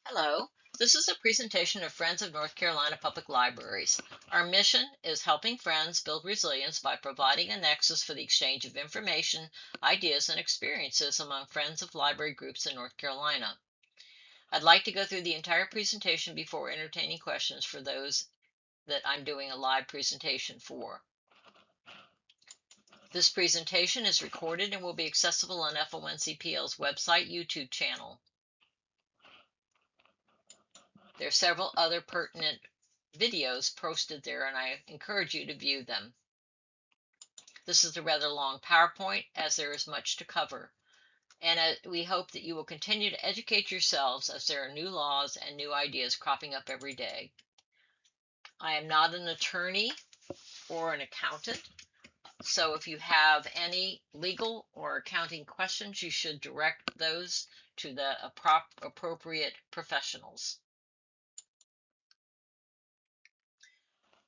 Hello, this is a presentation of Friends of North Carolina Public Libraries. Our mission is helping Friends build resilience by providing a nexus for the exchange of information, ideas, and experiences among Friends of library groups in North Carolina. I'd like to go through the entire presentation before entertaining questions for those that I'm doing a live presentation for. This presentation is recorded and will be accessible on FONCPL's website YouTube channel. There are several other pertinent videos posted there, and I encourage you to view them. This is a rather long PowerPoint as there is much to cover, and we hope that you will continue to educate yourselves as there are new laws and new ideas cropping up every day. I am not an attorney or an accountant, so if you have any legal or accounting questions, you should direct those to the appropriate professionals.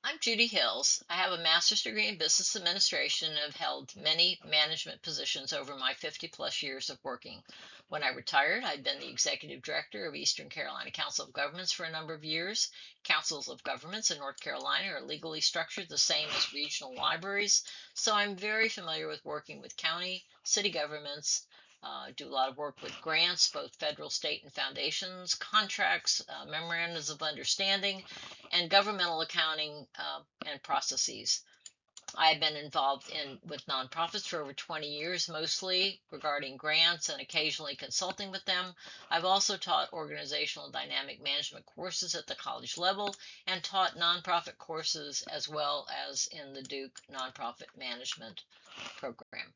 I'm Judy Hills. I have a master's degree in business administration and have held many management positions over my 50-plus years of working. When I retired, I'd been the executive director of Eastern Carolina Council of Governments for a number of years. Councils of Governments in North Carolina are legally structured the same as regional libraries, so I'm very familiar with working with county, city governments, do a lot of work with grants, both federal, state, and foundations, contracts, memorandums of understanding, and governmental accounting and processes. I have been involved with nonprofits for over 20 years, mostly regarding grants and occasionally consulting with them. I've also taught organizational dynamic management courses at the college level and taught nonprofit courses as well as in the Duke Nonprofit Management program.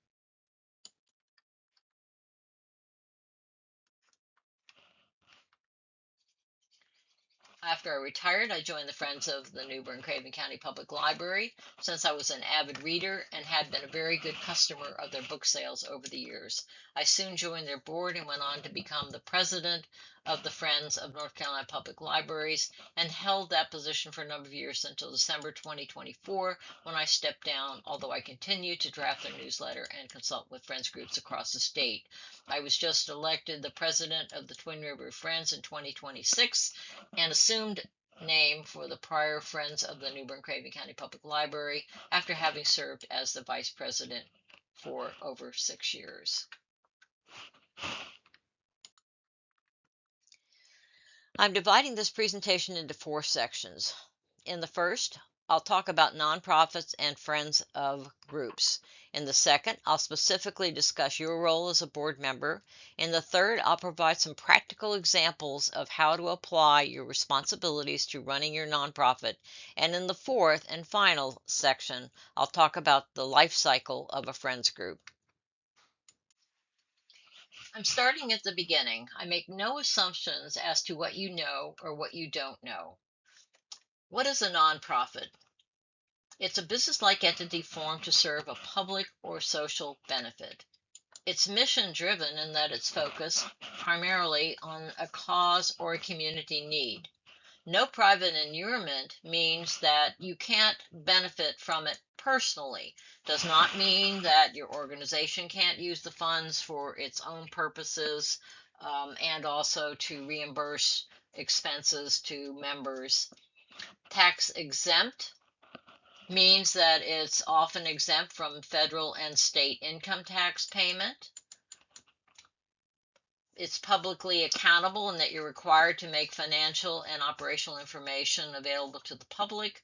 After I retired, I joined the Friends of the New Bern-Craven County Public Library since I was an avid reader and had been a very good customer of their book sales over the years. I soon joined their board and went on to become the president of the Friends of North Carolina Public Libraries and held that position for a number of years until December 2024 when I stepped down, although I continue to draft their newsletter and consult with Friends groups across the state. I was just elected the president of the Twin River Friends in 2026 and assumed name for the prior Friends of the New Bern-Craven County Public Library after having served as the vice president for over 6 years. I'm dividing this presentation into 4 sections. In the first, I'll talk about nonprofits and friends of groups. In the second, I'll specifically discuss your role as a board member. In the third, I'll provide some practical examples of how to apply your responsibilities to running your nonprofit. And in the fourth and final section, I'll talk about the life cycle of a friends group. I'm starting at the beginning. I make no assumptions as to what you know or what you don't know. What is a nonprofit? It's a business-like entity formed to serve a public or social benefit. It's mission-driven in that it's focused primarily on a cause or a community need. No private inurement means that you can't benefit from it personally. Does not mean that your organization can't use the funds for its own purposes and also to reimburse expenses to members. Tax exempt means that it's often exempt from federal and state income tax payment. It's publicly accountable in that you're required to make financial and operational information available to the public.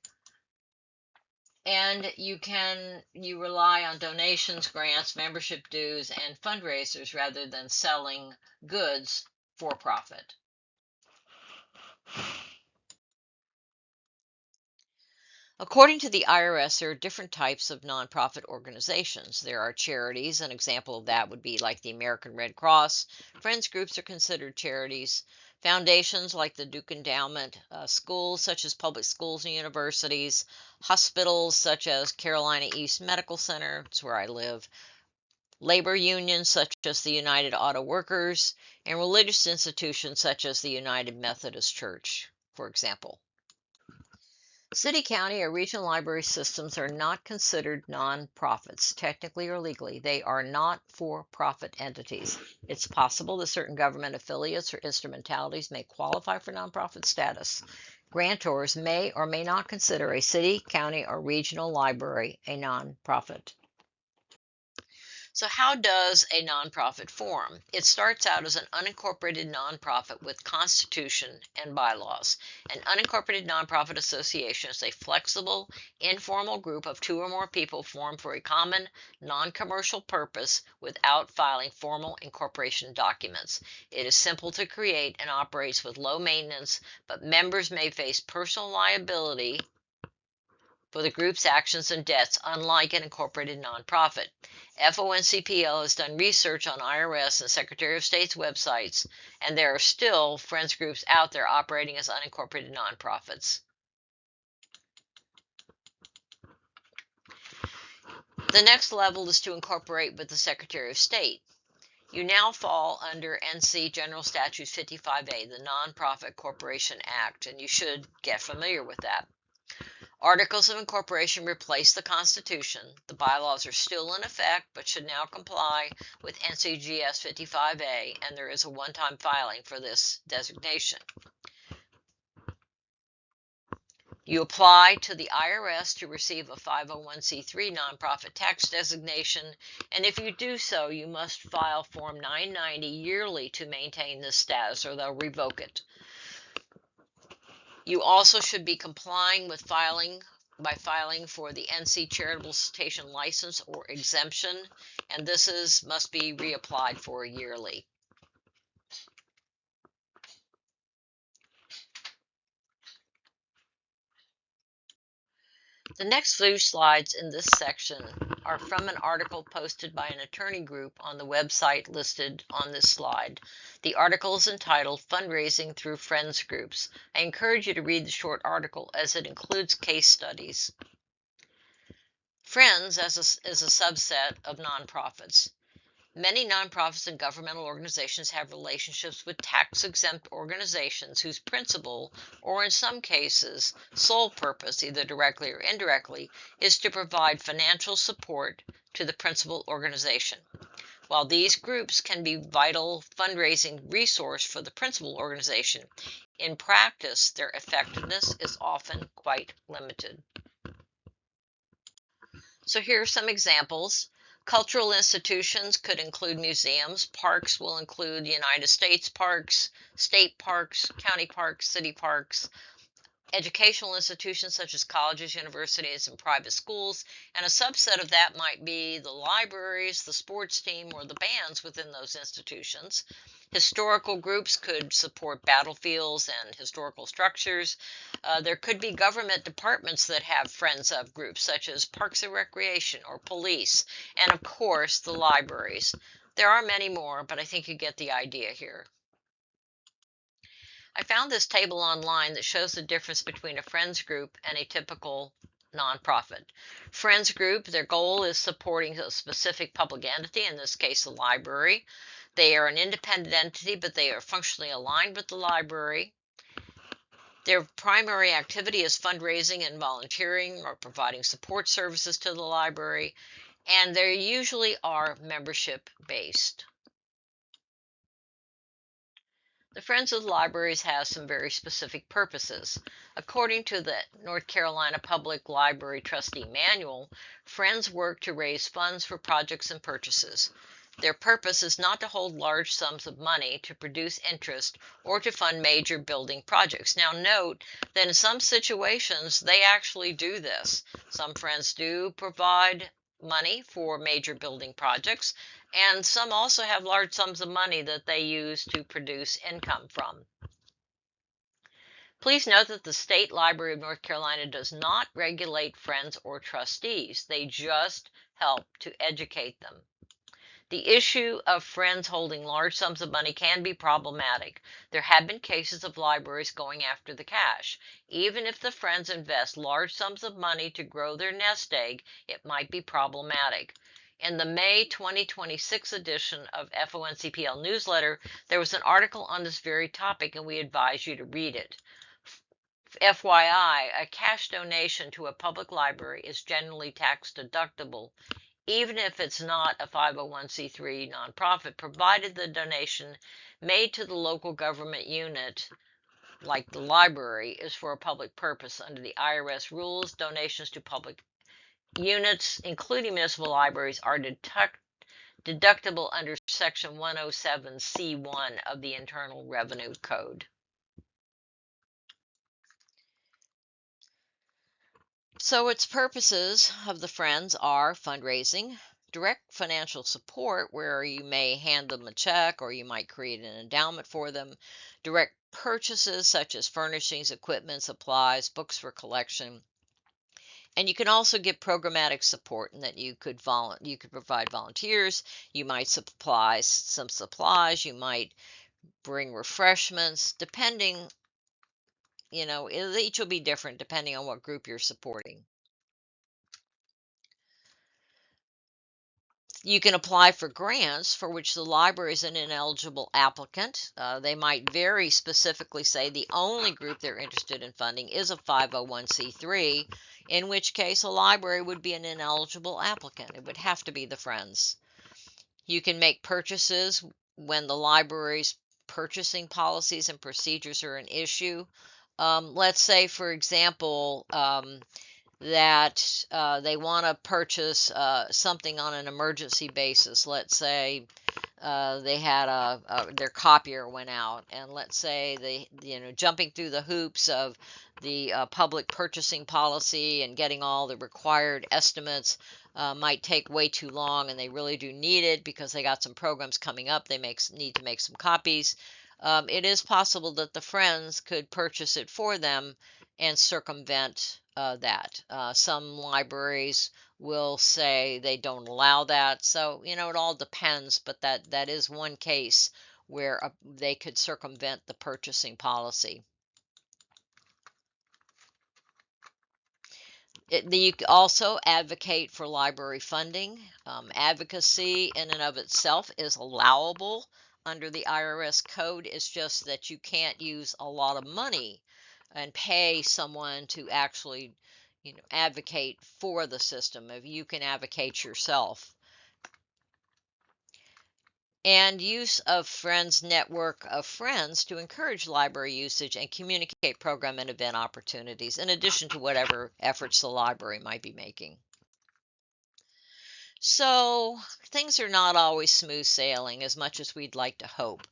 And you rely on donations, grants, membership dues, and fundraisers rather than selling goods for profit. According to the IRS, there are different types of nonprofit organizations. There are charities. An example of that would be like the American Red Cross. Friends groups are considered charities. Foundations like the Duke Endowment, schools such as public schools and universities, hospitals such as Carolina East Medical Center, it's where I live, labor unions such as the United Auto Workers, and religious institutions such as the United Methodist Church, for example. City, county, or regional library systems are not considered nonprofits, technically or legally. They are not for-profit entities. It's possible that certain government affiliates or instrumentalities may qualify for nonprofit status. Grantors may or may not consider a city, county, or regional library a nonprofit. So, how does a nonprofit form? It starts out as an unincorporated nonprofit with constitution and bylaws. An unincorporated nonprofit association is a flexible, informal group of two or more people formed for a common, non commercial purpose without filing formal incorporation documents. It is simple to create and operates with low maintenance, but members may face personal liability for the group's actions and debts, unlike an incorporated nonprofit. FONCPL has done research on IRS and Secretary of State's websites, and there are still Friends groups out there operating as unincorporated nonprofits. The next level is to incorporate with the Secretary of State. You now fall under NC General Statutes 55A, the Nonprofit Corporation Act, and you should get familiar with that. Articles of incorporation replace the Constitution. The bylaws are still in effect, but should now comply with NCGS 55A, and there is a one-time filing for this designation. You apply to the IRS to receive a 501c3 nonprofit tax designation, and if you do so, you must file Form 990 yearly to maintain this status, or they'll revoke it. You also should be complying with filing for the NC Charitable Solicitation License or exemption, and this must be reapplied for yearly. The next few slides in this section are from an article posted by an attorney group on the website listed on this slide. The article is entitled Fundraising Through Friends Groups. I encourage you to read the short article as it includes case studies. Friends is a subset of nonprofits. Many nonprofits and governmental organizations have relationships with tax-exempt organizations whose principal, or in some cases, sole purpose, either directly or indirectly, is to provide financial support to the principal organization. While these groups can be a vital fundraising resource for the principal organization, in practice, their effectiveness is often quite limited. So here are some examples. Cultural institutions could include museums. Parks will include United States parks, state parks, county parks, city parks. Educational institutions such as colleges, universities, and private schools. And a subset of that might be the libraries, the sports team, or the bands within those institutions. Historical groups could support battlefields and historical structures. There could be government departments that have friends of groups, such as Parks and Recreation or police, and of course the libraries. There are many more, but I think you get the idea here. I found this table online that shows the difference between a friends group and a typical nonprofit. Friends group, their goal is supporting a specific public entity, in this case the library. They are an independent entity, but they are functionally aligned with the library. Their primary activity is fundraising and volunteering or providing support services to the library, and they usually are membership-based. The Friends of the Libraries has some very specific purposes. According to the North Carolina Public Library Trustee Manual, Friends work to raise funds for projects and purchases. Their purpose is not to hold large sums of money to produce interest or to fund major building projects. Now note that in some situations they actually do this. Some friends do provide money for major building projects, and some also have large sums of money that they use to produce income from. Please note that the State Library of North Carolina does not regulate friends or trustees. They just help to educate them. The issue of friends holding large sums of money can be problematic. There have been cases of libraries going after the cash. Even if the friends invest large sums of money to grow their nest egg, it might be problematic. In the May 2026 edition of FONCPL newsletter, there was an article on this very topic, and we advise you to read it. FYI, a cash donation to a public library is generally tax deductible, even if it's not a 501c3 nonprofit, provided the donation made to the local government unit, like the library, is for a public purpose. Under the IRS rules, donations to public units, including municipal libraries, are deductible under Section 107C1 of the Internal Revenue Code. So its purposes of the Friends are fundraising, direct financial support, where you may hand them a check or you might create an endowment for them, direct purchases such as furnishings, equipment, supplies, books for collection, and you can also give programmatic support in that you could provide volunteers, you might supply some supplies, you might bring refreshments, depending, each will be different depending on what group you're supporting. You can apply for grants for which the library is an ineligible applicant. They might very specifically say the only group they're interested in funding is a 501c3, in which case a library would be an ineligible applicant. It would have to be the Friends. You can make purchases when the library's purchasing policies and procedures are an issue. Let's say, for example, that they want to purchase something on an emergency basis. Let's say they had their copier went out, and let's say they, jumping through the hoops of the public purchasing policy and getting all the required estimates might take way too long, and they really do need it because they got some programs coming up. They need to make some copies. It is possible that the Friends could purchase it for them and circumvent that. Some libraries will say they don't allow that. So, it all depends, but that is one case where they could circumvent the purchasing policy. You also advocate for library funding. Advocacy in and of itself is allowable under the IRS code. It's just that you can't use a lot of money and pay someone to actually, advocate for the system. If you can advocate yourself. And use of Friends' network of friends to encourage library usage and communicate program and event opportunities, in addition to whatever efforts the library might be making. So things are not always smooth sailing as much as we'd like to hope.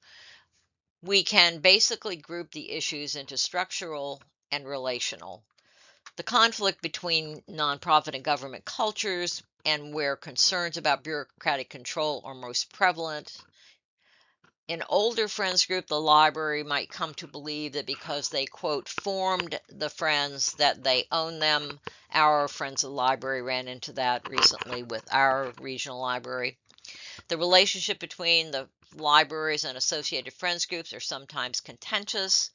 We can basically group the issues into structural and relational. The conflict between nonprofit and government cultures, and where concerns about bureaucratic control are most prevalent. In older Friends group, the library might come to believe that because they, quote, formed the Friends, that they own them. Our Friends of the Library ran into that recently with our regional library. The relationship between the libraries and associated Friends groups are sometimes contentious,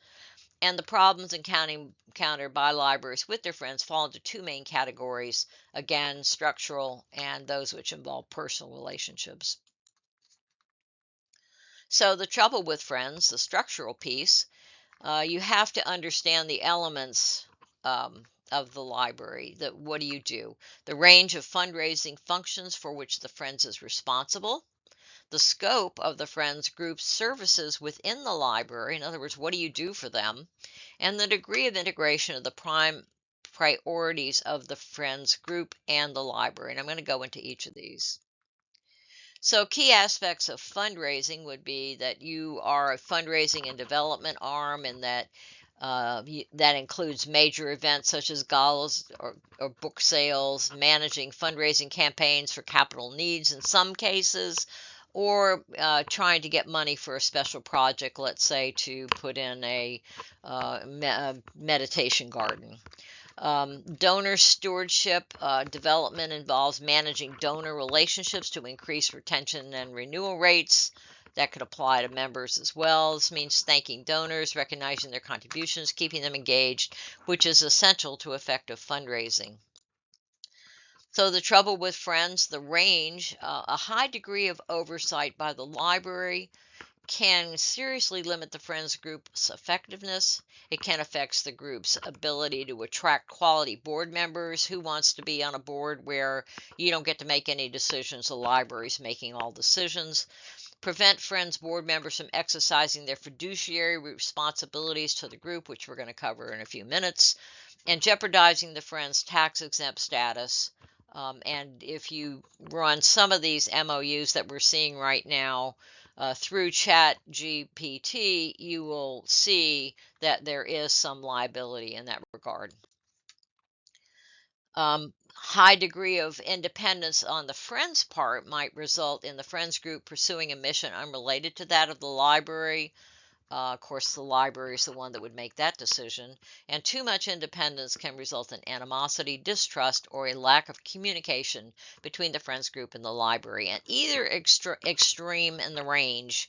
and the problems encountered by libraries with their Friends fall into two main categories, again, structural and those which involve personal relationships. So the trouble with Friends, the structural piece, you have to understand the elements of the library. What do you do? The range of fundraising functions for which the Friends is responsible, the scope of the Friends group's services within the library, in other words, what do you do for them, and the degree of integration of the prime priorities of the Friends group and the library. And I'm going to go into each of these. So key aspects of fundraising would be that you are a fundraising and development arm, and that that includes major events such as galas or book sales, managing fundraising campaigns for capital needs in some cases, or trying to get money for a special project, let's say to put in a meditation garden. Donor stewardship development involves managing donor relationships to increase retention and renewal rates. That could apply to members as well. This means thanking donors, recognizing their contributions, keeping them engaged, which is essential to effective fundraising. So the trouble with Friends, the range, a high degree of oversight by the library, can seriously limit the Friends group's effectiveness. It can affect the group's ability to attract quality board members. Who wants to be on a board where you don't get to make any decisions? The library's making all decisions. Prevent Friends board members from exercising their fiduciary responsibilities to the group, which we're going to cover in a few minutes, and jeopardizing the Friends tax exempt status. And if you run some of these MOUs that we're seeing right now through ChatGPT, you will see that there is some liability in that regard. High degree of independence on the Friends part might result in the Friends group pursuing a mission unrelated to that of the library. Of course, the library is the one that would make that decision. And too much independence can result in animosity, distrust, or a lack of communication between the Friends group and the library. And either extreme in the range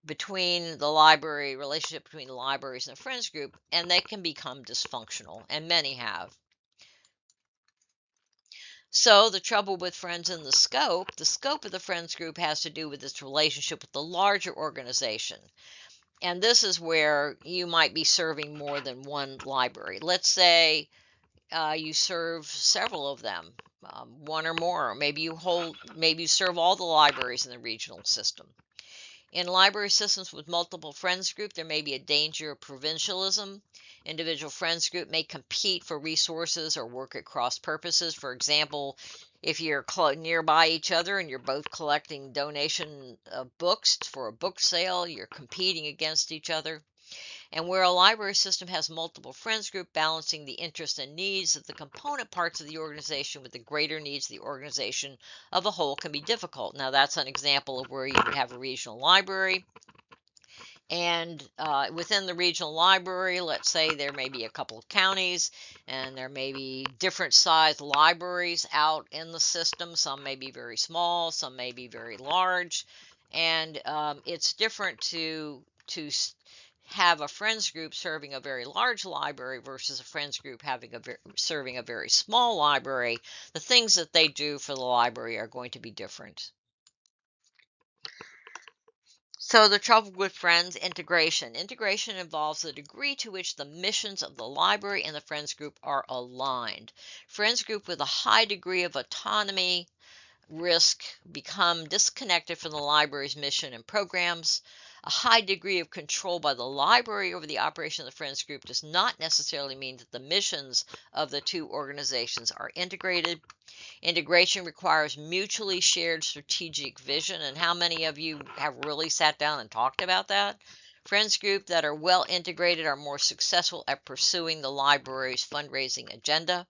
between the library, relationship between the libraries and the Friends group, and they can become dysfunctional, and many have. So the trouble with Friends and the scope of the Friends group has to do with its relationship with the larger organization. And this is where you might be serving more than one library. Let's say you serve several of them, one or more. Maybe you serve all the libraries in the regional system. In library systems with multiple Friends group, there may be a danger of provincialism. Individual Friends group may compete for resources or work at cross purposes. For example, if you're nearby each other and you're both collecting donation books for a book sale, you're competing against each other. And where a library system has multiple Friends group, balancing the interests and needs of the component parts of the organization with the greater needs of the organization of a whole can be difficult. Now, that's an example of where you would have a regional library. And within the regional library, let's say there may be a couple of counties, and there may be different sized libraries out in the system. Some may be very small, some may be very large, and it's different to have a Friends group serving a very large library versus a Friends group serving a very small library. The things that they do for the library are going to be different. So the trouble with Friends integration. Integration involves the degree to which the missions of the library and the Friends group are aligned. Friends group with a high degree of autonomy risk become disconnected from the library's mission and programs. A high degree of control by the library over the operation of the Friends group does not necessarily mean that the missions of the two organizations are integrated. Integration requires mutually shared strategic vision. And how many of you have really sat down and talked about that? Friends group that are well integrated are more successful at pursuing the library's fundraising agenda.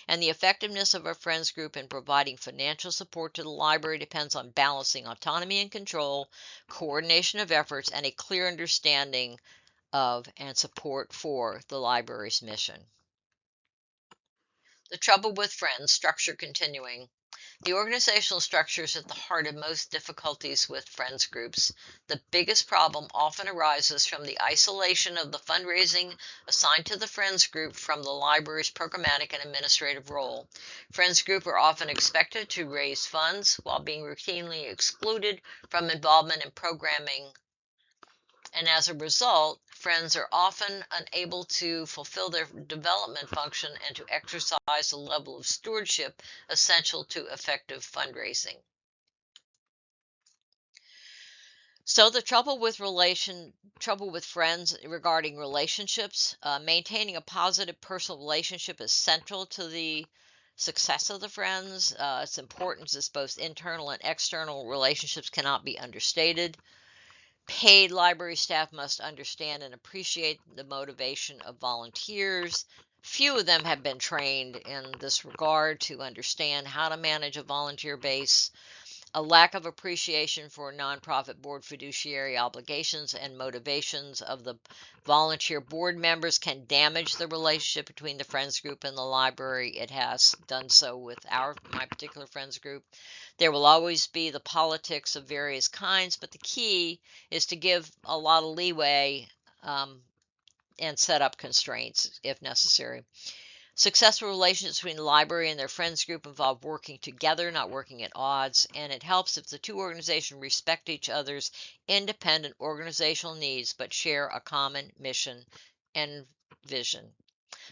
And the effectiveness of a Friends group in providing financial support to the library depends on balancing autonomy and control, coordination of efforts, and a clear understanding of and support for the library's mission. The trouble with Friends, structure continuing. The organizational structure is at the heart of most difficulties with Friends groups. The biggest problem often arises from the isolation of the fundraising assigned to the Friends group from the library's programmatic and administrative role. Friends group are often expected to raise funds while being routinely excluded from involvement in programming, and as a result, Friends are often unable to fulfill their development function and to exercise the level of stewardship essential to effective fundraising. So the trouble with Friends regarding relationships, maintaining a positive personal relationship is central to the success of the Friends. Its importance as both internal and external relationships cannot be understated. Paid library staff must understand and appreciate the motivation of volunteers. Few of them have been trained in this regard to understand how to manage a volunteer base. A lack of appreciation for nonprofit board fiduciary obligations and motivations of the volunteer board members can damage the relationship between the Friends group and the library. It has done so with my particular Friends group. There will always be the politics of various kinds, but the key is to give a lot of leeway and set up constraints if necessary. Successful relationships between the library and their friends group involve working together, not working at odds, and it helps if the two organizations respect each other's independent organizational needs but share a common mission and vision.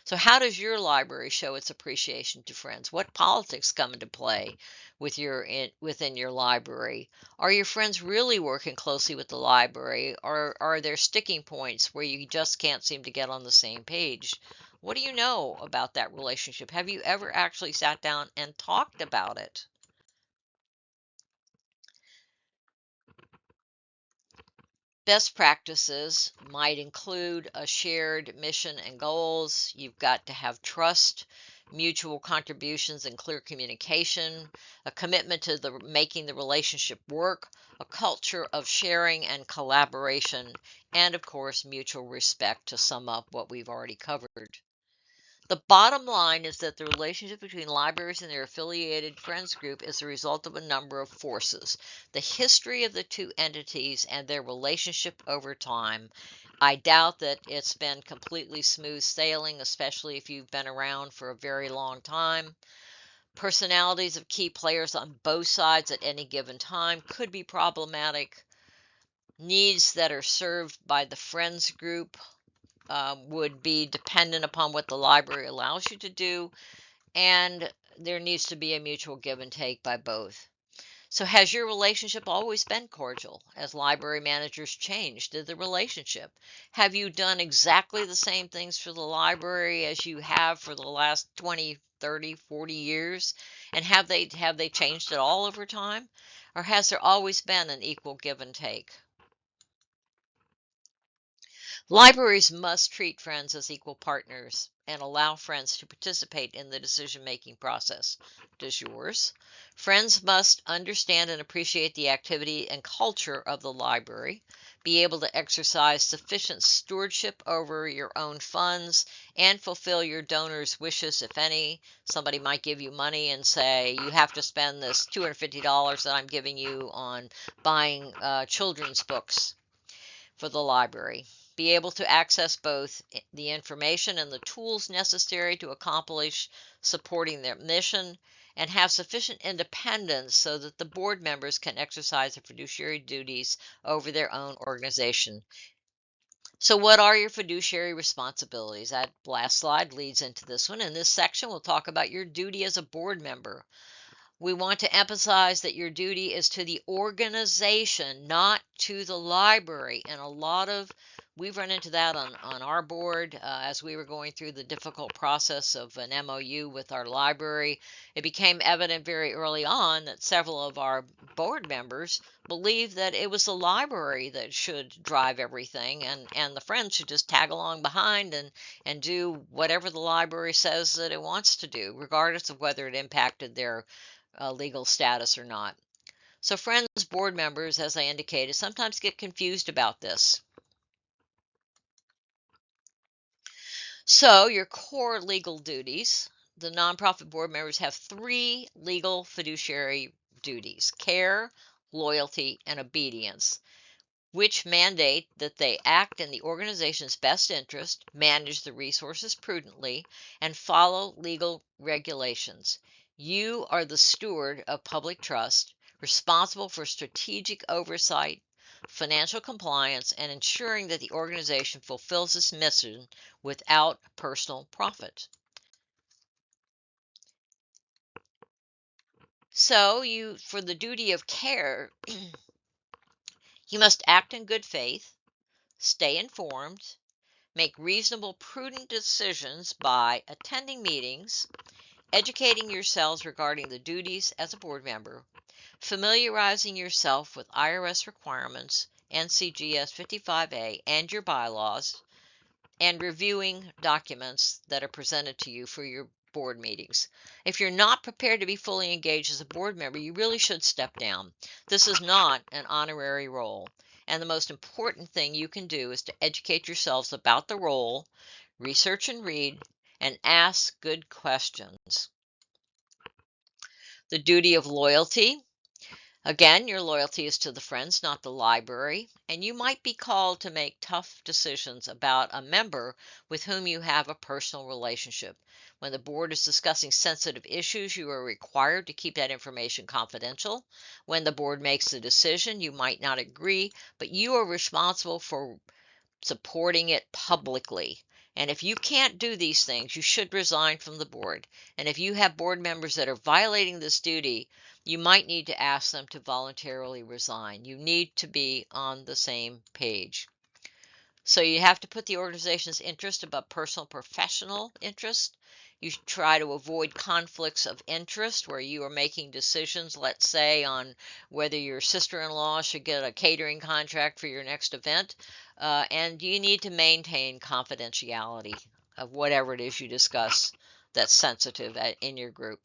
So, how does your library show its appreciation to friends? What politics come into play within your library? Are your friends really working closely with the library, or are there sticking points where you just can't seem to get on the same page? What do you know about that relationship? Have you ever actually sat down and talked about it? Best practices might include a shared mission and goals. You've got to have trust, mutual contributions, and clear communication, a commitment to making the relationship work, a culture of sharing and collaboration, and of course, mutual respect to sum up what we've already covered. The bottom line is that the relationship between libraries and their affiliated friends group is the result of a number of forces. The history of the two entities and their relationship over time. I doubt that it's been completely smooth sailing, especially if you've been around for a very long time. Personalities of key players on both sides at any given time could be problematic. Needs that are served by the friends group would be dependent upon what the library allows you to do, and there needs to be a mutual give and take by both. So, has your relationship always been cordial? As library managers change, did the relationship? Have you done exactly the same things for the library as you have for the last 20, 30, 40 years? And have they changed at all over time? Or has there always been an equal give and take? Libraries must treat friends as equal partners and allow friends to participate in the decision making process. Does yours? Friends must understand and appreciate the activity and culture of the library, be able to exercise sufficient stewardship over your own funds, and fulfill your donors' wishes, if any. Somebody might give you money and say, you have to spend this $250 that I'm giving you on buying children's books for the library. Be able to access both the information and the tools necessary to accomplish supporting their mission, and have sufficient independence so that the board members can exercise their fiduciary duties over their own organization. So, what are your fiduciary responsibilities? That last slide leads into this one. In this section, we'll talk about your duty as a board member. We want to emphasize that your duty is to the organization, not to the library. And we've run into that on our board as we were going through the difficult process of an MOU with our library. It became evident very early on that several of our board members believed that it was the library that should drive everything, and the friends should just tag along behind and do whatever the library says that it wants to do, regardless of whether it impacted their legal status or not. So, friends, board members, as I indicated, sometimes get confused about this. So, your core legal duties, the nonprofit board members have three legal fiduciary duties: care, loyalty, and obedience, which mandate that they act in the organization's best interest, manage the resources prudently, and follow legal regulations. You are the steward of public trust, responsible for strategic oversight, financial compliance, and ensuring that the organization fulfills its mission without personal profit. So, for the duty of care, you must act in good faith, stay informed, make reasonable, prudent decisions by attending meetings, educating yourselves regarding the duties as a board member, familiarizing yourself with IRS requirements, NCGS 55A, and your bylaws, and reviewing documents that are presented to you for your board meetings. If you're not prepared to be fully engaged as a board member, you really should step down. This is not an honorary role. And the most important thing you can do is to educate yourselves about the role, research and read, and ask good questions. The duty of loyalty. Again, your loyalty is to the Friends, not the library, and you might be called to make tough decisions about a member with whom you have a personal relationship. When the board is discussing sensitive issues, you are required to keep that information confidential. When the board makes a decision, you might not agree, but you are responsible for supporting it publicly. And if you can't do these things, you should resign from the board. And if you have board members that are violating this duty, you might need to ask them to voluntarily resign. You need to be on the same page. So you have to put the organization's interest above personal professional interest. You try to avoid conflicts of interest where you are making decisions, let's say, on whether your sister-in-law should get a catering contract for your next event. And you need to maintain confidentiality of whatever it is you discuss that's sensitive in your group.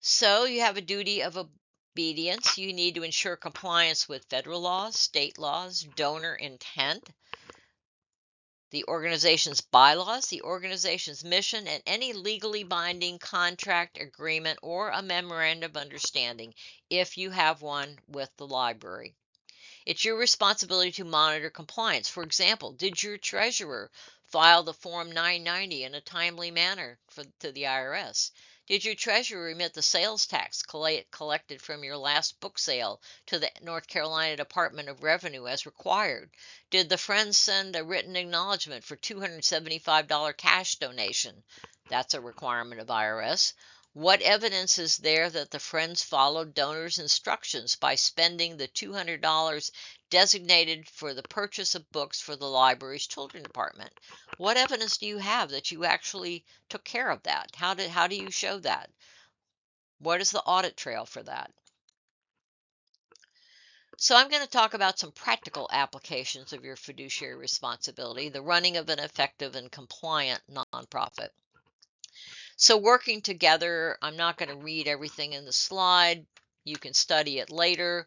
So you have a duty of obedience. You need to ensure compliance with federal laws, state laws, donor intent, the organization's bylaws, the organization's mission, and any legally binding contract, agreement, or a memorandum of understanding, if you have one with the library. It's your responsibility to monitor compliance. For example, did your treasurer file the Form 990 in a timely manner to the IRS? Did your treasurer remit the sales tax collected from your last book sale to the North Carolina Department of Revenue as required? Did the Friends send a written acknowledgement for $275 cash donation? That's a requirement of IRS. What evidence is there that the Friends followed donors' instructions by spending the $200 designated for the purchase of books for the library's children's department? What evidence do you have that you actually took care of that? How do you show that? What is the audit trail for that? So I'm going to talk about some practical applications of your fiduciary responsibility, the running of an effective and compliant nonprofit. So working together, I'm not going to read everything in the slide. You can study it later,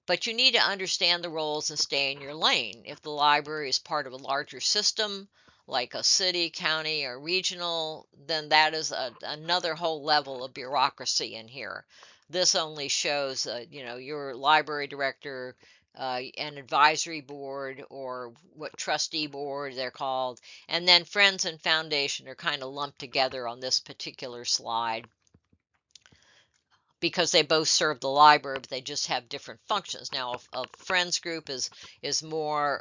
but you need to understand the roles and stay in your lane. If the library is part of a larger system, like a city, county, or regional, then that is another whole level of bureaucracy in here. This only shows, your library director, an advisory board, or what trustee board they're called, and then Friends and Foundation are kind of lumped together on this particular slide because they both serve the library, but they just have different functions. Now, a Friends group is more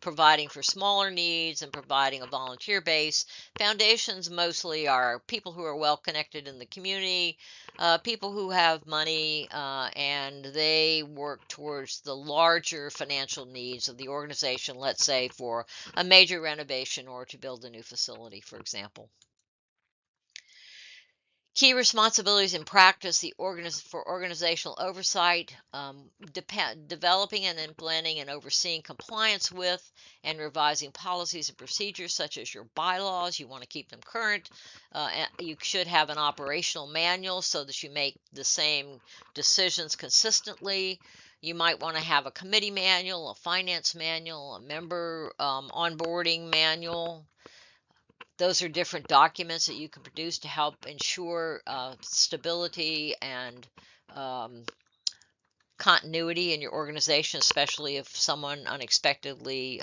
providing for smaller needs and providing a volunteer base. Foundations mostly are people who are well connected in the community, people who have money, and they work towards the larger financial needs of the organization, let's say for a major renovation or to build a new facility, for example. Key responsibilities in practice for organizational oversight, developing and implementing and overseeing compliance with and revising policies and procedures such as your bylaws. You want to keep them current. You should have an operational manual so that you make the same decisions consistently. You might want to have a committee manual, a finance manual, a member onboarding manual. Those are different documents that you can produce to help ensure stability and continuity in your organization, especially if someone unexpectedly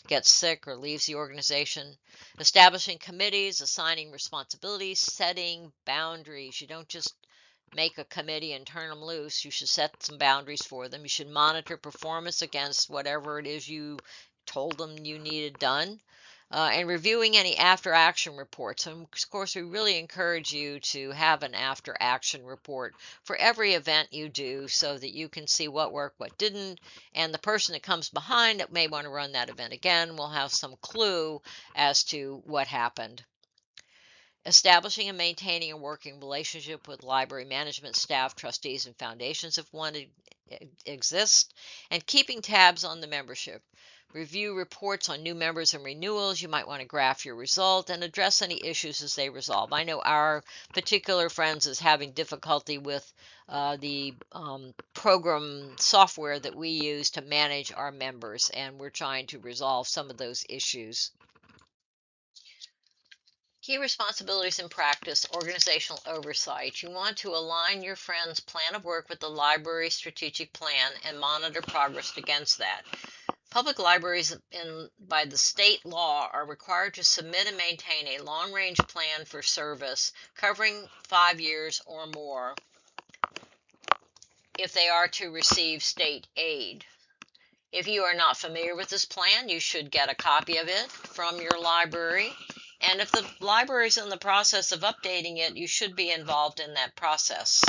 gets sick or leaves the organization. Establishing committees, assigning responsibilities, setting boundaries. You don't just make a committee and turn them loose. You should set some boundaries for them. You should monitor performance against whatever it is you told them you needed done. And reviewing any after action reports. And of course, we really encourage you to have an after action report for every event you do so that you can see what worked, what didn't, and the person that comes behind that may want to run that event again will have some clue as to what happened. Establishing and maintaining a working relationship with library management staff, trustees, and foundations if one exists, and keeping tabs on the membership. Review reports on new members and renewals. You might want to graph your result and address any issues as they resolve. I know our particular Friends is having difficulty with the program software that we use to manage our members, and we're trying to resolve some of those issues. Key responsibilities in practice, organizational oversight. You want to align your friend's plan of work with the library's strategic plan and monitor progress against that. Public libraries by the state law are required to submit and maintain a long-range plan for service covering 5 years or more if they are to receive state aid. If you are not familiar with this plan, you should get a copy of it from your library. And if the library is in the process of updating it, you should be involved in that process.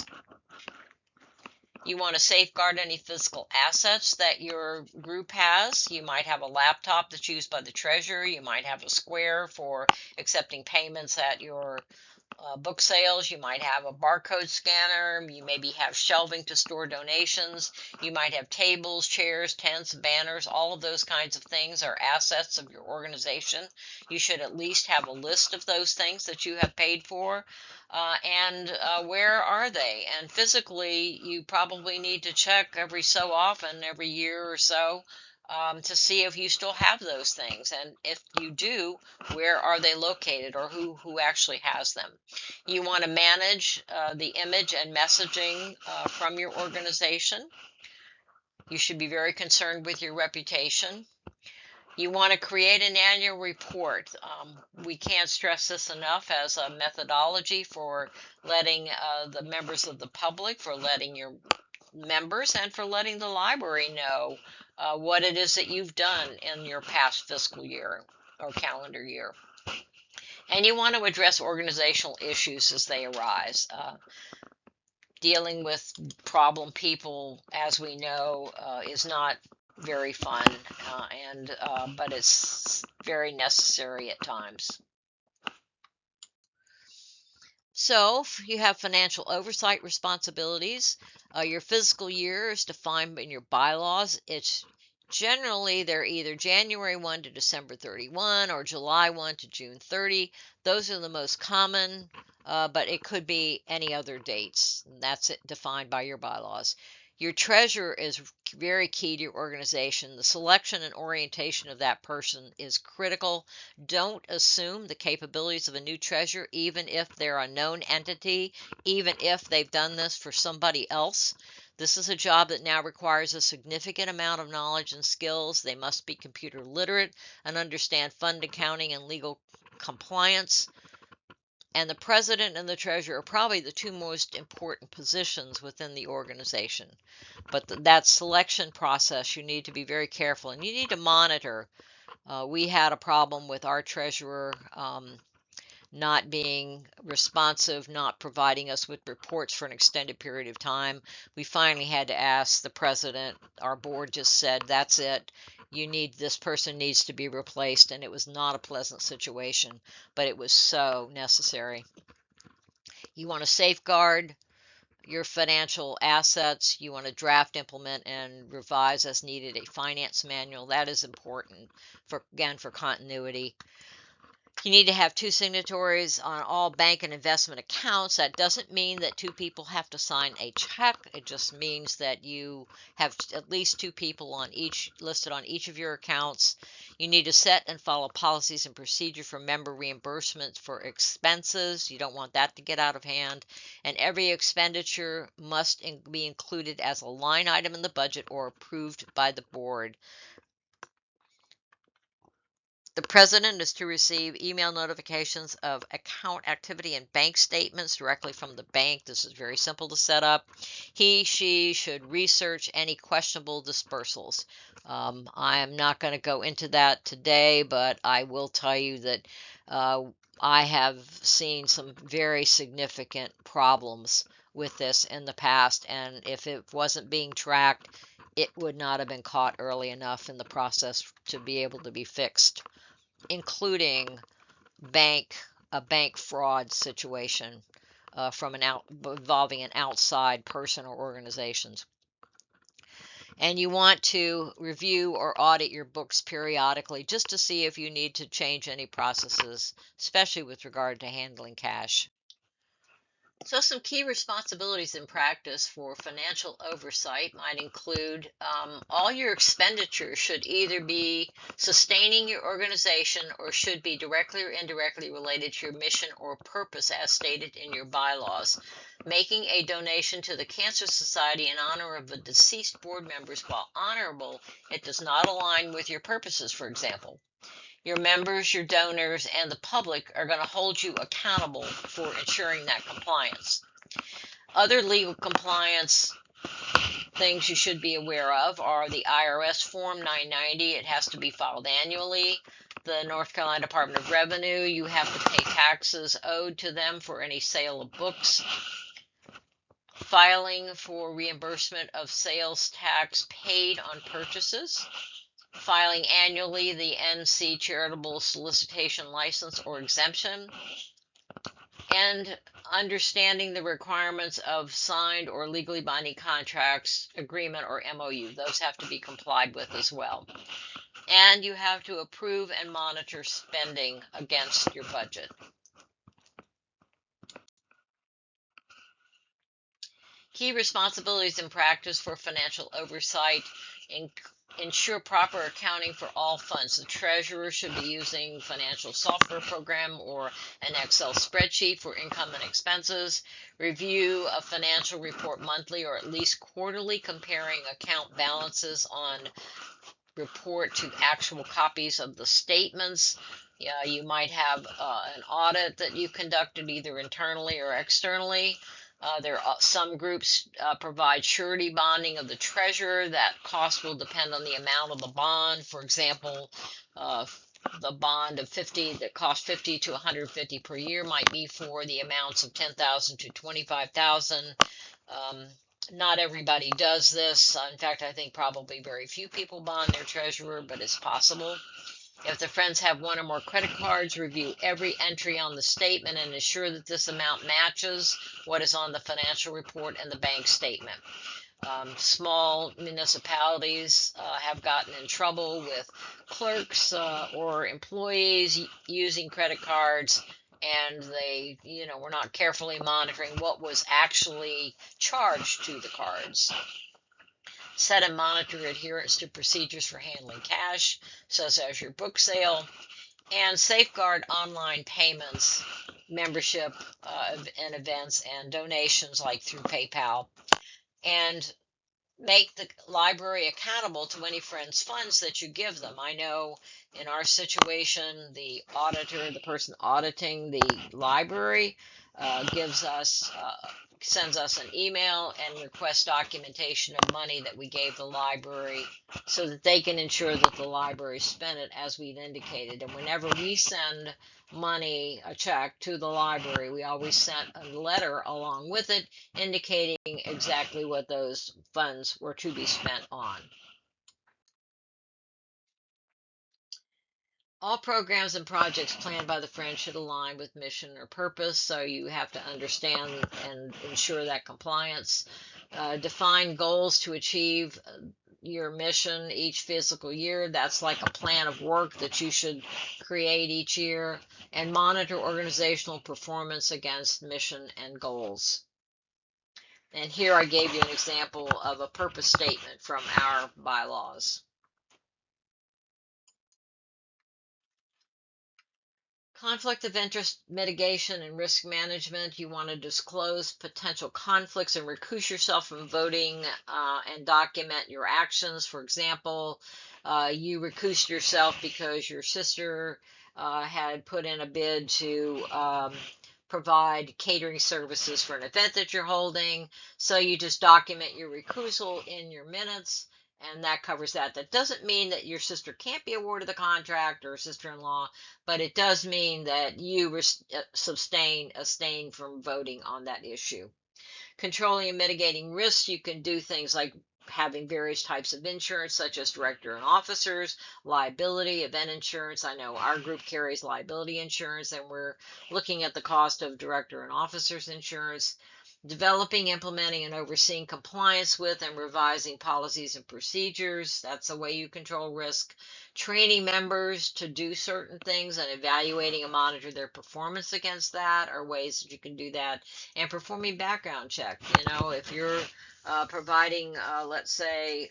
You want to safeguard any physical assets that your group has. You might have a laptop that's used by the treasurer. You might have a square for accepting payments at your book sales. You might have a barcode scanner. You maybe have shelving to store donations. You might have tables, chairs, tents, banners. All of those kinds of things are assets of your organization. You should at least have a list of those things that you have paid for. And where are they? And physically, you probably need to check every so often, every year or so, to see if you still have those things. And if you do, where are they located, or who actually has them? You want to manage the image and messaging from your organization. You should be very concerned with your reputation. You want to create an annual report. We can't stress this enough as a methodology for letting the members of the public, for letting your members, and for letting the library know what it is that you've done in your past fiscal year or calendar year. And you want to address organizational issues as they arise. Dealing with problem people, as we know, is not very fun, but it's very necessary at times. So you have financial oversight responsibilities. Your fiscal year is defined in your bylaws. It's generally they're either January 1 to December 31 or July 1 to June 30. Those are the most common, but it could be any other dates. That's it, defined by your bylaws. Your treasurer is very key to your organization. The selection and orientation of that person is critical. Don't assume the capabilities of a new treasurer, even if they're a known entity, even if they've done this for somebody else. This is a job that now requires a significant amount of knowledge and skills. They must be computer literate and understand fund accounting and legal compliance. And the president and the treasurer are probably the two most important positions within the organization. But that selection process, you need to be very careful, and you need to monitor. We had a problem with our treasurer not being responsive, not providing us with reports for an extended period of time. We finally had to ask the president. Our board just said, that's it. This person needs to be replaced. And it was not a pleasant situation, but it was so necessary. You want to safeguard your financial assets. You want to draft, implement, and revise as needed a finance manual. That is important for continuity. You need to have two signatories on all bank and investment accounts. That doesn't mean that two people have to sign a check. It just means that you have at least two people listed on each of your accounts. You need to set and follow policies and procedure for member reimbursements for expenses. You don't want that to get out of hand. And every expenditure must be included as a line item in the budget or approved by the board. The president is to receive email notifications of account activity and bank statements directly from the bank. This is very simple to set up. She should research any questionable dispersals. I am not going to go into that today, but I will tell you that I have seen some very significant problems with this in the past, and if it wasn't being tracked, it would not have been caught early enough in the process to be able to be fixed, including a bank fraud situation involving an outside person or organizations. And you want to review or audit your books periodically just to see if you need to change any processes, especially with regard to handling cash. So, some key responsibilities in practice for financial oversight might include all your expenditures should either be sustaining your organization or should be directly or indirectly related to your mission or purpose as stated in your bylaws. Making a donation to the Cancer Society in honor of a deceased board members, while honorable, it does not align with your purposes, for example. Your members, your donors, and the public are going to hold you accountable for ensuring that compliance. Other legal compliance things you should be aware of are the IRS Form 990. It has to be filed annually. The North Carolina Department of Revenue, you have to pay taxes owed to them for any sale of books. Filing for reimbursement of sales tax paid on purchases. Filing annually the NC Charitable Solicitation License or Exemption, and understanding the requirements of signed or legally binding contracts, agreement, or MOU. Those have to be complied with as well. And you have to approve and monitor spending against your budget. Key responsibilities in practice for financial oversight ensure proper accounting for all funds. The treasurer should be using financial software program or an Excel spreadsheet for income and expenses. Review a financial report monthly or at least quarterly, comparing account balances on report to actual copies of the statements. You might have an audit that you conducted either internally or externally. There are some groups provide surety bonding of the treasurer. That cost will depend on the amount of the bond. For example, the bond of 50 that cost 50 to 150 per year might be for the amounts of 10,000 to 25,000. Not everybody does this. In fact, I think probably very few people bond their treasurer, but it's possible. If the friends have one or more credit cards, review every entry on the statement and ensure that this amount matches what is on the financial report and the bank statement. Small municipalities have gotten in trouble with clerks or employees using credit cards, and they, were not carefully monitoring what was actually charged to the cards. Set and monitor adherence to procedures for handling cash, such as your book sale, and safeguard online payments, membership and events, and donations like through PayPal, and make the library accountable to any friends' funds that you give them. I know in our situation, the auditor, the person auditing the library, sends us an email and requests documentation of money that we gave the library so that they can ensure that the library spent it as we've indicated. And whenever we send money, a check to the library, we always sent a letter along with it indicating exactly what those funds were to be spent on. All programs and projects planned by the Friends should align with mission or purpose, so you have to understand and ensure that compliance. Define goals to achieve your mission each fiscal year. That's like a plan of work that you should create each year, and monitor organizational performance against mission and goals. And here I gave you an example of a purpose statement from our bylaws. Conflict of interest mitigation and risk management. You want to disclose potential conflicts and recuse yourself from voting and document your actions. For example, you recused yourself because your sister had put in a bid to provide catering services for an event that you're holding. So you just document your recusal in your minutes, and that covers that. That doesn't mean that your sister can't be awarded the contract, or sister-in-law, but it does mean that you abstain from voting on that issue. Controlling and mitigating risks, you can do things like having various types of insurance, such as director and officers, liability, event insurance. I know our group carries liability insurance, and we're looking at the cost of director and officers insurance. Developing, implementing, and overseeing compliance with and revising policies and procedures. That's a way you control risk. Training members to do certain things and evaluating and monitor their performance against that are ways that you can do that. And performing background check. If you're providing, let's say,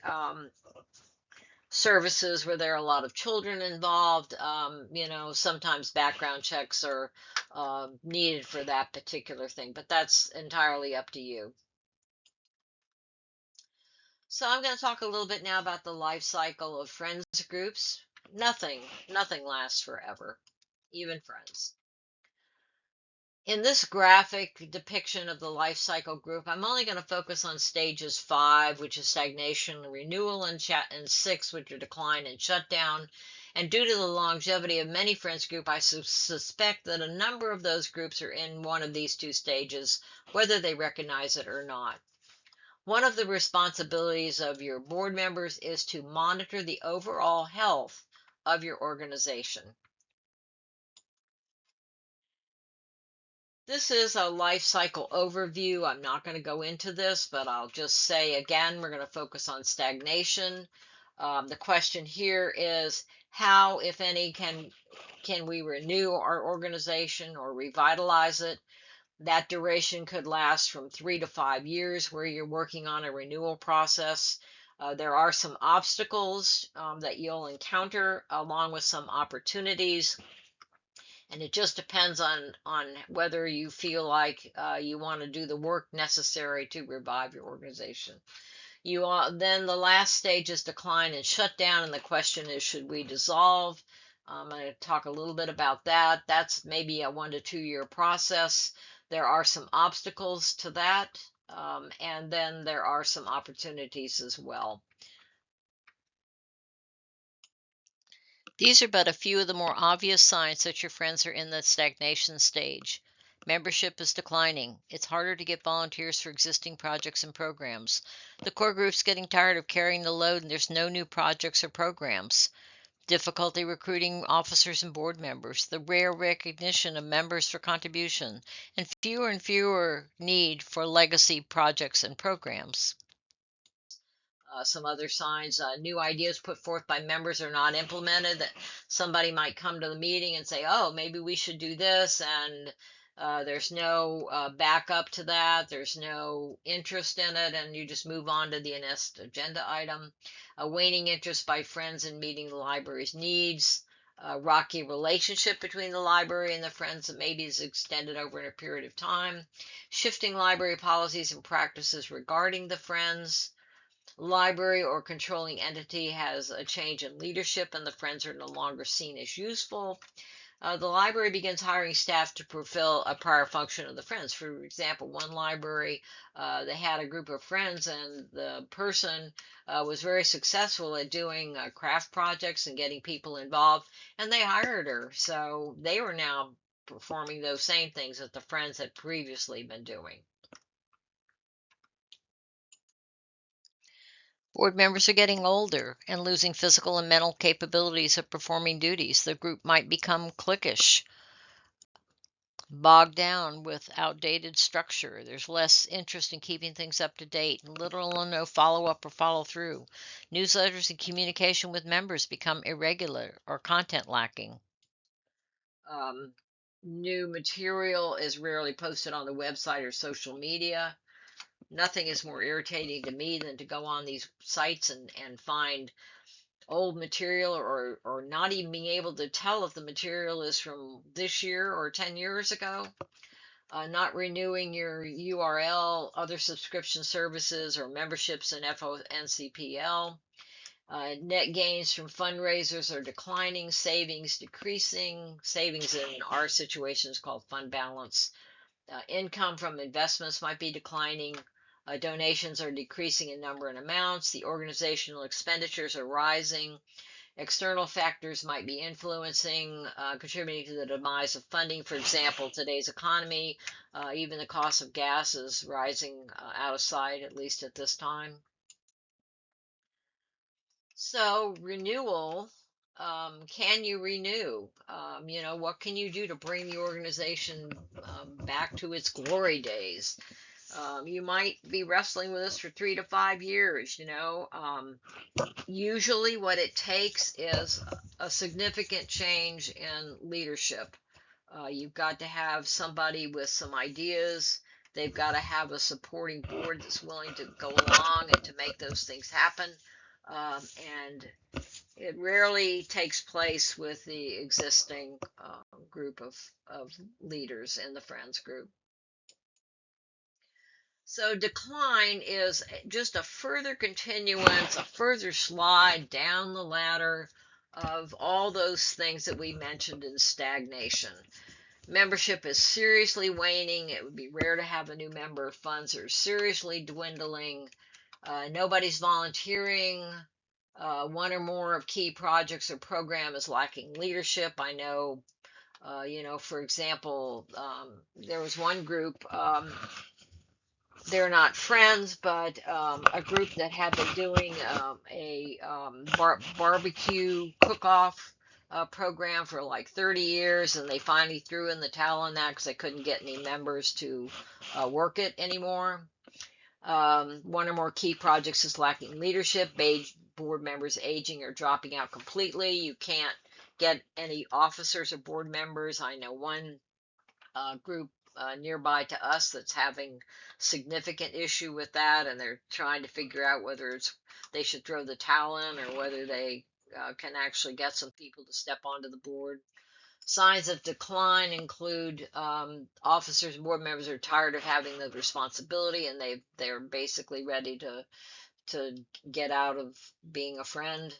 services where there are a lot of children involved, sometimes background checks are needed for that particular thing, but that's entirely up to you. So I'm going to talk a little bit now about the life cycle of friends groups. Nothing lasts forever, even friends. In this graphic depiction of the life cycle group, I'm only going to focus on stages 5, which is stagnation and renewal, and 6, which are decline and shutdown. And due to the longevity of many friends group, I suspect that a number of those groups are in one of these two stages, whether they recognize it or not. One of the responsibilities of your board members is to monitor the overall health of your organization. This is a life cycle overview. I'm not going to go into this, but I'll just say again, we're going to focus on stagnation. The question here is how, if any, can we renew our organization or revitalize it? That duration could last from 3 to 5 years where you're working on a renewal process. There are some obstacles that you'll encounter along with some opportunities. And it just depends on whether you feel like you want to do the work necessary to revive your organization. Then the last stage is decline and shutdown, and the question is, should we dissolve? I'm going to talk a little bit about that. That's maybe a 1 to 2 year process. There are some obstacles to that, and then there are some opportunities as well. These are but a few of the more obvious signs that your friends are in the stagnation stage. Membership is declining. It's harder to get volunteers for existing projects and programs. The core group's getting tired of carrying the load and there's no new projects or programs. Difficulty recruiting officers and board members. The rare recognition of members for contribution. And fewer need for legacy projects and programs. Some other signs, new ideas put forth by members are not implemented, that somebody might come to the meeting and say, oh, maybe we should do this, and there's no backup to that, there's no interest in it, and you just move on to the next agenda item. A waning interest by friends in meeting the library's needs. A rocky relationship between the library and the friends that maybe is extended over a period of time. Shifting library policies and practices regarding the friends. Library or controlling entity has a change in leadership and the friends are no longer seen as useful. The library begins hiring staff to fulfill a prior function of the friends. For example, one library, they had a group of friends and the person was very successful at doing craft projects and getting people involved, and they hired her. So they were now performing those same things that the friends had previously been doing. Board members are getting older and losing physical and mental capabilities of performing duties. The group might become cliquish, bogged down with outdated structure. There's less interest in keeping things up to date, and little or no follow up or follow through. Newsletters and communication with members become irregular or content lacking. New material is rarely posted on the website or social media. Nothing is more irritating to me than to go on these sites and find old material or not even being able to tell if the material is from this year or 10 years ago. Not renewing your URL, other subscription services or memberships in FONCPL. Net gains from fundraisers are declining, savings decreasing. Savings in our situation is called fund balance. Income from investments might be declining. Donations are decreasing in number and amounts. The organizational expenditures are rising. External factors might be influencing, contributing to the demise of funding. For example, today's economy, even the cost of gas is rising out of sight, at least at this time. So, renewal. Can you renew? What can you do to bring the organization back to its glory days? You might be wrestling with this for 3 to 5 years. Usually what it takes is a significant change in leadership. You've got to have somebody with some ideas. They've got to have a supporting board that's willing to go along and to make those things happen. And it rarely takes place with the existing group of leaders in the Friends group. So decline is just a further continuance, a further slide down the ladder of all those things that we mentioned in stagnation. Membership is seriously waning. It would be rare to have a new member. Funds are seriously dwindling. Nobody's volunteering. One or more of key projects or program is lacking leadership. I know, for example, there was one group, they're not friends, but a group that had been doing a barbecue cook-off program for like 30 years, and they finally threw in the towel on that because they couldn't get any members to work it anymore. One or more key projects is lacking leadership. Board members aging or dropping out completely. You can't get any officers or board members. I know one group nearby to us that's having significant issue with that, and they're trying to figure out whether they should throw the towel in or whether they can actually get some people to step onto the board. Signs of decline include officers and board members are tired of having the responsibility, and they're basically ready to get out of being a friend.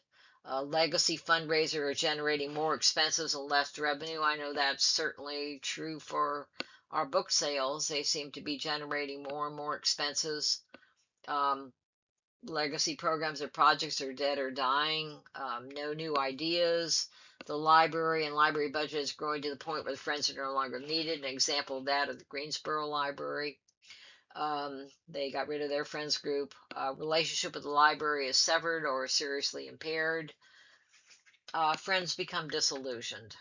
Legacy fundraiser are generating more expenses and less revenue. I know that's certainly true for our book sales. They seem to be generating more and more expenses. Legacy programs or projects are dead or dying. No new ideas. The library and library budget is growing to the point where the friends are no longer needed. An example of that is the Greensboro Library. They got rid of their friends group. Relationship with the library is severed or seriously impaired. Friends become disillusioned.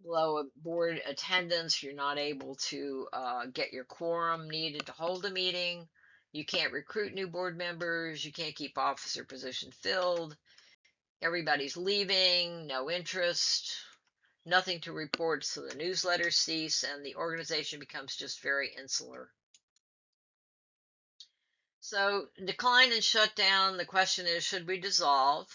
Low board attendance, you're not able to get your quorum needed to hold a meeting. You can't recruit new board members. You can't keep officer position filled. Everybody's leaving, no interest, nothing to report, so the newsletters cease, and the organization becomes just very insular. So decline and shutdown, the question is, should we dissolve?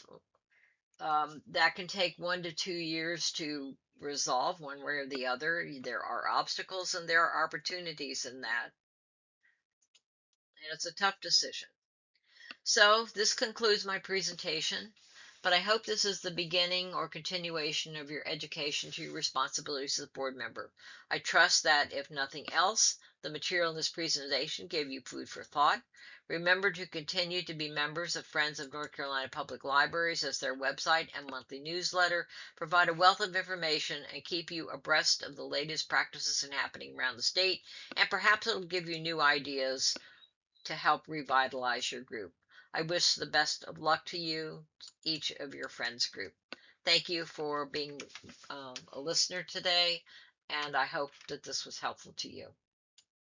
That can take 1 to 2 years to resolve one way or the other. There are obstacles and there are opportunities in that. And it's a tough decision. So this concludes my presentation, but I hope this is the beginning or continuation of your education to your responsibilities as a board member. I trust that, if nothing else, the material in this presentation gave you food for thought. Remember to continue to be members of Friends of North Carolina Public Libraries, as their website and monthly newsletter provide a wealth of information and keep you abreast of the latest practices and happening around the state, and perhaps it'll give you new ideas to help revitalize your group. I wish the best of luck to you, each of your friends group. Thank you for being a listener today, and I hope that this was helpful to you.